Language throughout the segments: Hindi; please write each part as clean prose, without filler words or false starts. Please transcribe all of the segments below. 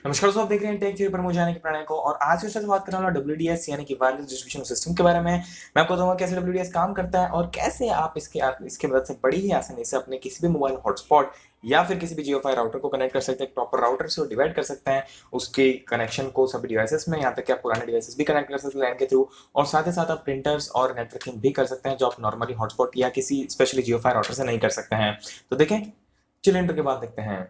नमस्कार दोस्तों, आप देख रहे हैं टेक थ्योरी पर मुझे जाने के प्रणय को। और आज के साथ बात करने वाला डब्ल्यूडीएस यानी कि वायरलेस डिस्ट्रीब्यूशन सिस्टम के बारे में। मैं आपको बताऊंगा कैसे डब्ल्यूडीएस काम करता है और कैसे आप इसके मदद से बड़ी ही आसानी से अपने किसी भी मोबाइल हॉटस्पॉट या फिर किसी भी जियोफाई राउटर को कनेक्ट कर सकते हैं। प्रॉपर राउटर से डिवाइड कर सकते हैं उसके कनेक्शन को सभी डिवाइसेस में, यहाँ तक कि आप पुराने डिवाइसेस भी कनेक्ट कर सकते हैं लैन के थ्रू। और साथ ही साथ आप प्रिंटर्स और नेटवर्किंग भी कर सकते हैं जो आप नॉर्मली हॉटस्पॉट या किसी स्पेशली जियोफाई राउटर से नहीं कर सकते हैं। तो देखें, चलिए इंटर के बाद देखते हैं।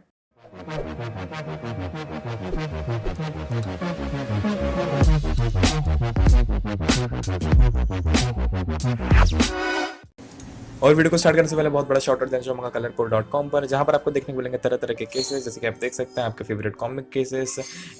और वीडियो को स्टार्ट करने से पहले बहुत बड़ा शॉर्ट आउट देना चाहूँगा colorcode.com पर, जहाँ पर आपको देखने को मिलेंगे तरह तरह के केसेस। जैसे कि आप देख सकते हैं आपके फेवरेट कॉमिक केसेस,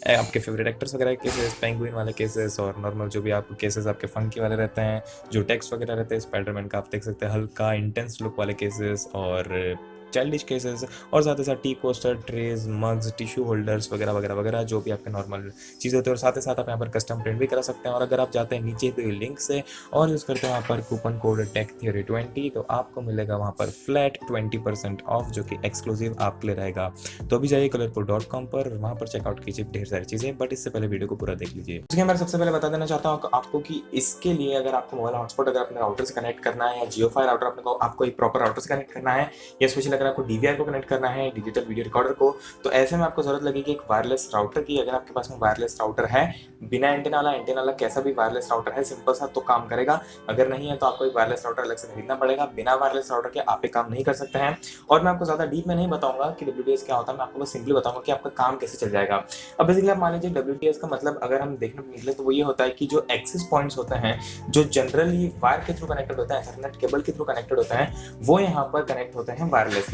आपके फेवरेट एक्टर्स वगैरह के केसेस, पेंगुइन वाले केसेस और नॉर्मल जो भी आपके केसेस आपके फंकी वाले रहते हैं, जो टेक्स्ट वगैरह रहते हैं स्पाइडरमैन का, आप देख सकते हैं हल्का इंटेंस लुक वाले केसेस और चाइल्डिश केसेस, और साथ ही साथ tea coaster, trays, mugs, tissue holders वगैरह वगैरह वगैरह जो भी आपके नॉर्मल चीज़ होती है। और साथ ही साथ आप यहाँ पर कस्टम प्रिंट भी करा सकते हैं। और अगर आप जाते हैं नीचे दिए लिंक से और यूज़ करते हैं वहाँ पर कूपन कोड टेक थ्योरी 20, तो आपको मिलेगा वहाँ पर फ्लैट 20% ऑफ, जो कि एक्सक्लूसिव आपके लिए रहेगा। तो अभी जाइए colorcode.com पर, वहाँ पर चेकआउट कीजिए ढेर सारी चीज़ें, बट इससे पहले वीडियो को पूरा देख लीजिए। उसके मैं सबसे पहले बता देना चाहता हूँ आपको कि इसके लिए अगर आपको मोबाइल हॉटस्पॉट अगर अपने राउटर से कनेक्ट करना है या जियोफाई राउटर आपको एक प्रॉपर राउटर से कनेक्ट करना है, या स्पेशली अगर आपको डीवीआर को कनेक्ट करना है, डिजिटल वीडियो रिकॉर्डर को, तो ऐसे में आपको जरूरत लगेगी एक वायरलेस राउटर की। अगर आपके पास में वायरलेस राउटर है, बिना एंटेना वाला कैसा भी वायरलेस राउटर है सिंपल सा, तो काम करेगा। अगर नहीं है तो आपको एक वायरलेस राउटर अलग से खरीदना पड़ेगा। बिना वायरलेस राउटर के आप एक काम नहीं कर सकते हैं। और मैं आपको ज्यादा डीप में नहीं बताऊंगा कि डब्ल्यूडीएस क्या होता है, मैं आपको बस सिंपली बताऊंगा कि आपका काम कैसे चल जाएगा। अब बेसिकली आप मान लीजिए डब्ल्यूडीएस का मतलब अगर हम देखने को निकले तो वो ये होता है कि जो एक्सेस पॉइंट्स होते हैं, जो जनरली वायर के थ्रू कनेक्टेड होता है, एथरनेट केबल के थ्रू कनेक्टेड होता है, वो यहाँ पर कनेक्ट होते हैं वायरलेसली।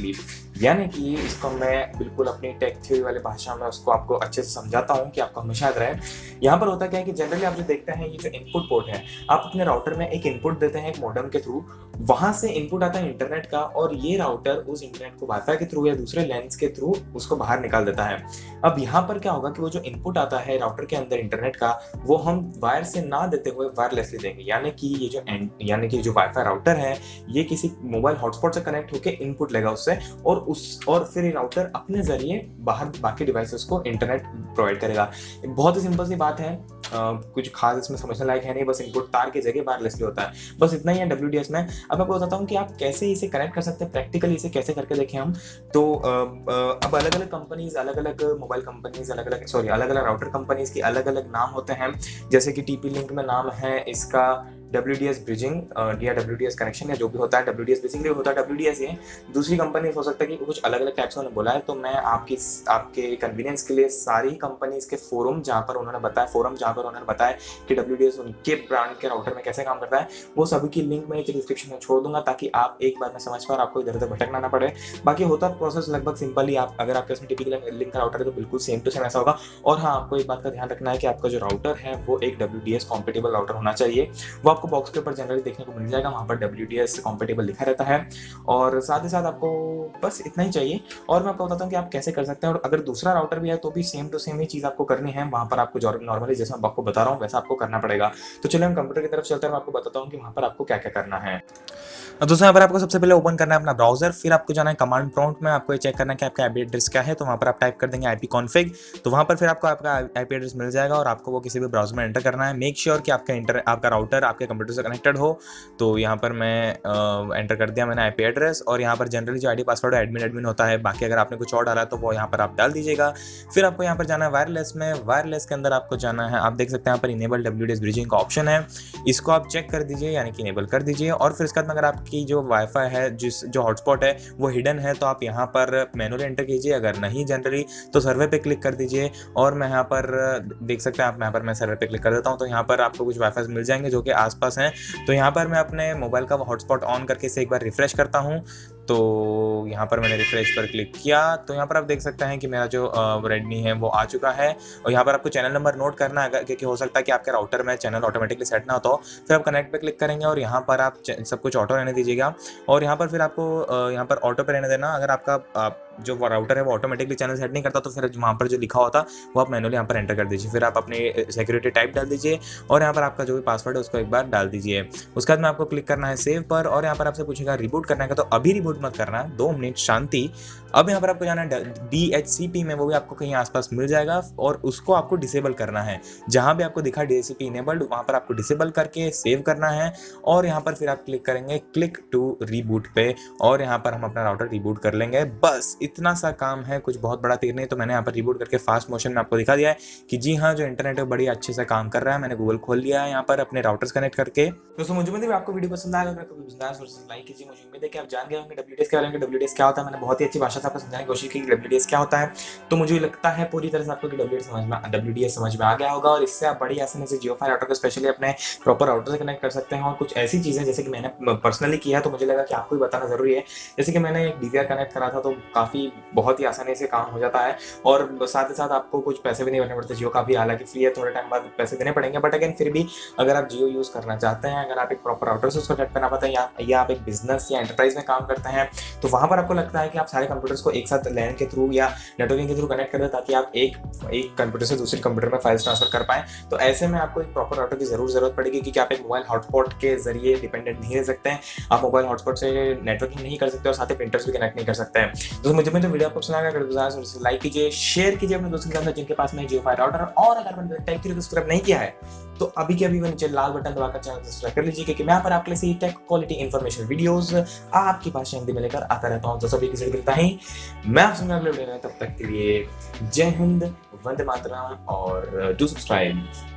यानी कि इसको मैं बिल्कुल अपनी टेक थ्योरी वाली भाषा में उसको आपको अच्छे से समझाता हूँ कि आपको हमेशा याद रहे। यहाँ पर होता क्या है कि जनरली आप जो देखते हैं, ये जो इनपुट पोर्ट है, आप अपने राउटर में एक इनपुट देते हैं एक मॉडेम के थ्रू, वहां से इनपुट आता है इंटरनेट का, और ये राउटर उस इंटरनेट को वाईफाई के थ्रू या दूसरे लेंस के थ्रू उसको बाहर निकाल देता है। अब यहाँ पर क्या होगा कि वो जो इनपुट आता है राउटर के अंदर इंटरनेट का, वो हम वायर से ना देते हुए वायरलेसली देंगे। यानी कि जो वाईफाई राउटर है, ये किसी मोबाइल हॉटस्पॉट से कनेक्ट होकर इनपुट लेगा उससे, और फिर ये राउटर अपने जरिए बाहर बाकी डिवाइसेस को इंटरनेट प्रोवाइड करेगा। बहुत ही सिंपल सी बात है, कुछ खास इसमें समझने लायक है नहीं, बस इनपुट तार की जगह वायरलेसली होता है, बस इतना ही है डब्ल्यूडीएस में। अब आपको बताता हूँ कि आप कैसे इसे कनेक्ट कर सकते हैं, प्रैक्टिकली इसे कैसे करके देखें हम। तो अब अलग अलग कंपनीज, अलग अलग मोबाइल कंपनीज, अलग अलग राउटर कंपनीज की अलग अलग नाम होते हैं। जैसे कि टीपी लिंक में नाम है इसका WDS ब्रिजिंग या WDS कनेक्शन, या जो भी होता है WDS बेसिकली होता है WDS ही। दूसरी कंपनी हो सकता है कि कुछ अलग अलग टाइप्स उन्होंने बोला है, तो मैं आपके कन्वीनियंस के लिए सारी कंपनीज के फोरम जहाँ पर उन्होंने बताया कि WDS उनके ब्रांड के राउटर में कैसे काम करता है, वो सभी की लिंक मैं डिस्क्रिप्शन में छोड़ दूंगा, ताकि आप एक बार में समझ पाए, आपको इधर उधर भटकना ना पड़े। बाकी होता प्रोसेस लगभग सिंपल ही, आप अगर आपके इसमें टिपिकल लिंक का राउटर है तो बिल्कुल सेम टू सेम ऐसा होगा। और हाँ, आपको एक बात का ध्यान रखना है कि आपका जो राउटर है वो एक WDS कॉम्पेटेबल राउटर होना चाहिए। वो आपको बॉक्स के ऊपर जनरली देखने को मिल जाएगा, वहाँ पर WDS कॉम्पेटेबल लिखा रहता है। और साथ ही साथ आपको बस इतना ही चाहिए। और मैं आपको बताता हूँ कि आप कैसे कर सकते हैं। और अगर दूसरा राउटर भी है तो भी सेम टू सेम ही चीज़ आपको करनी है, वहाँ पर आपको नॉर्मली जैसे मैं आपको बता रहा हूँ वैसा आपको करना पड़ेगा। तो चलिए हम कंप्यूटर की तरफ चलते हैं, मैं आपको बताता हूँ कि वहाँ पर आपको क्या क्या करना है। दोस्तों, यहाँ पर आपको सबसे पहले ओपन करना है अपना ब्राउजर, फिर आपको जाना है कमांड प्रॉम्प्ट में, आपको ये चेक करना है कि आपका आईपी एड्रेस क्या है। तो वहाँ पर आप टाइप कर देंगे ipconfig, तो वहाँ पर फिर आपको आपका आईपी एड्रेस मिल जाएगा और आपको वो किसी भी ब्राउजर में एंटर करना है। मेक श्योर कि आपका राउटर आपके कंप्यूटर से कनेक्टेड हो। तो यहाँ पर मैं एंटर कर दिया मैंने आईपी एड्रेस, और यहाँ पर जनरली जो आईडी पासवर्ड है एडमिन होता है, बाकी अगर आपने कुछ और डाला है तो वो यहाँ पर आप डाल दीजिएगा। फिर आपको यहाँ पर जाना है वायरलेस में, वायरलेस के अंदर आपको जाना है, आप देख सकते हैं यहाँ पर इनेबल WDS ब्रिजिंग का ऑप्शन है, इसको आप चेक कर दीजिए, यानी कि इनेबल कर दीजिए। और फिर इसके बाद में अगर आपकी जो वाईफाई है, जो हॉटस्पॉट है वो हिडन है, तो आप यहाँ पर मैनुअली एंटर कीजिए, अगर नहीं जनरली तो सर्वे पे क्लिक कर दीजिए। और मैं यहाँ पर देख सकते हैं आप, यहाँ पर मैं सर्वे पे क्लिक कर देता हूँ, तो यहाँ पर आपको कुछ वाईफाई मिल जाएंगे जो कि आसपास हैं। तो यहाँ पर मैं अपने मोबाइल का हॉटस्पॉट ऑन करके इसे एक बार रिफ्रेश करता हूँ। तो यहाँ पर मैंने रिफ्रेश पर क्लिक किया, तो यहाँ पर आप देख सकते हैं कि मेरा जो रेडमी है वो आ चुका है। और यहाँ पर आपको चैनल नंबर नोट करना है, क्योंकि हो सकता है कि आपके राउटर में चैनल ऑटोमेटिकली सेट ना हो। तो फिर आप कनेक्ट पे क्लिक करेंगे और यहाँ पर आप सब कुछ ऑटो रहने दीजिएगा। और यहाँ पर फिर आपको यहाँ पर ऑटो पे रहने देना। अगर आपका जो राउटर है वो ऑटोमेटिकली चैनल सेट नहीं करता, तो फिर वहाँ पर जो लिखा होता वो आप मैनुअली यहाँ पर एंटर कर दीजिए। फिर आप अपनी सिक्योरिटी टाइप डाल दीजिए और यहाँ पर आपका जो भी पासवर्ड है उसको एक बार डाल दीजिए। उसके बाद में आपको क्लिक करना है सेव पर, और यहाँ पर आपसे पूछेगा रिबूट करना है, तो अभी रिबूट मत करना, 2 मिनट शांति, अब यहाँ पर आपको जाना है DHCP में, वो भी आपको कहीं आसपास मिल जाएगा और उसको आपको डिसेबल करना है। जहाँ भी आपको दिखा DHCP इनेबल्ड, वहाँ पर आपको डिसेबल करके सेव करना है और यहाँ पर फिर आप क्लिक करेंगे क्लिक टू रीबूट पे और यहाँ पर हम अपना राउटर रिबूट कर लेंगे। बस इतना सा काम है, कुछ बहुत बड़ा तीर नहीं। तो मैंने यहाँ पर रिबूट करके फास्ट मोशन में आपको दिखा दिया है कि जी हाँ, जो इंटरनेट है बड़ी अच्छे से काम कर रहा है। मैंने गूगल खोल लिया है यहाँ पर अपने राउटर्स कनेक्ट करके। दोस्तों मुझे उम्मीद है आपको वीडियो पसंद आएगा, अगर आपको पसंद आया तो लाइक कीजिए। मुझे उम्मीद है कि आप जान गए होंगे WDS के बारे में, WDS क्या होता है। मैंने बहुत ही अच्छी भाषा से आपको समझाने की कोशिश की कि WDS क्या होता है। तो मुझे लगता है पूरी तरह से आपको WDS समझ में आ गया होगा और इससे आप बड़ी आसानी से जियो फाइबर राउटर को स्पेशली अपने प्रॉपर राउटर से कनेक्ट कर सकते हैं। और कुछ ऐसी चीजें जैसे कि मैंने पर्सनली किया है तो मुझे लगा कि आपको भी बताना जरूरी है। जैसे कि मैंने एक DVR कनेक्ट करा था तो काफी बहुत ही आसानी से काम हो जाता है और साथ ही साथ आपको कुछ पैसे भी नहीं भरने पड़ते। जियो का भी हालांकि फ्री है, थोड़े टाइम बाद पैसे देने पड़ेंगे, बट अगेन फिर भी अगर आप जियो यूज करना चाहते हैं, अगर आप एक प्रॉपर राउटर से उसको कनेक्ट करना पाते हैं या आप एक बिजनेस या एंटरप्राइज में काम करते हैं, तो वहां पर आपको लगता है कि आप सारे कंप्यूटर्स को एक साथ लैन के थ्रू या नेटवर्किंग के थ्रू कनेक्ट कर दें ताकि आप एक कंप्यूटर से दूसरे कंप्यूटर में फाइल्स ट्रांसफर कर पाएं। तो ऐसे में आपको एक प्रॉपर राउटर की जरूरत पड़ेगी क्योंकि आप एक मोबाइल हॉटस्पॉट के जरिए डिपेंडेंट नहीं रह सकते हैं। आप मोबाइल हॉटस्पॉट से नेटवर्किंग नहीं कर सकते और साथ ही प्रिंटर्स भी कनेक्ट नहीं कर सकते हैं। तो मुझे तो वीडियो आपको पसंद आएगा, लाइक कीजिए, शेयर कीजिए अपने दोस्तों के साथ जिनके पास में जियो फाइबर राउटर। और अगर मैंने टाइप की सब्सक्राइब नहीं किया है तो अभी के अभी नीचे लाल बटन दबाकर चैनल सब्सक्राइब कर लीजिए क्योंकि मैं यहाँ पर आपके लिए टेक क्वालिटी इन्फॉर्मेशन वीडियोस आपकी भाषा हिंदी में लेकर आता रहता हूँ। तो सभी की मिलता ही मैं आपसे अगले वीडियो में, तब तक के लिए जय हिंद, वंदे मातरम और डू सब्सक्राइब।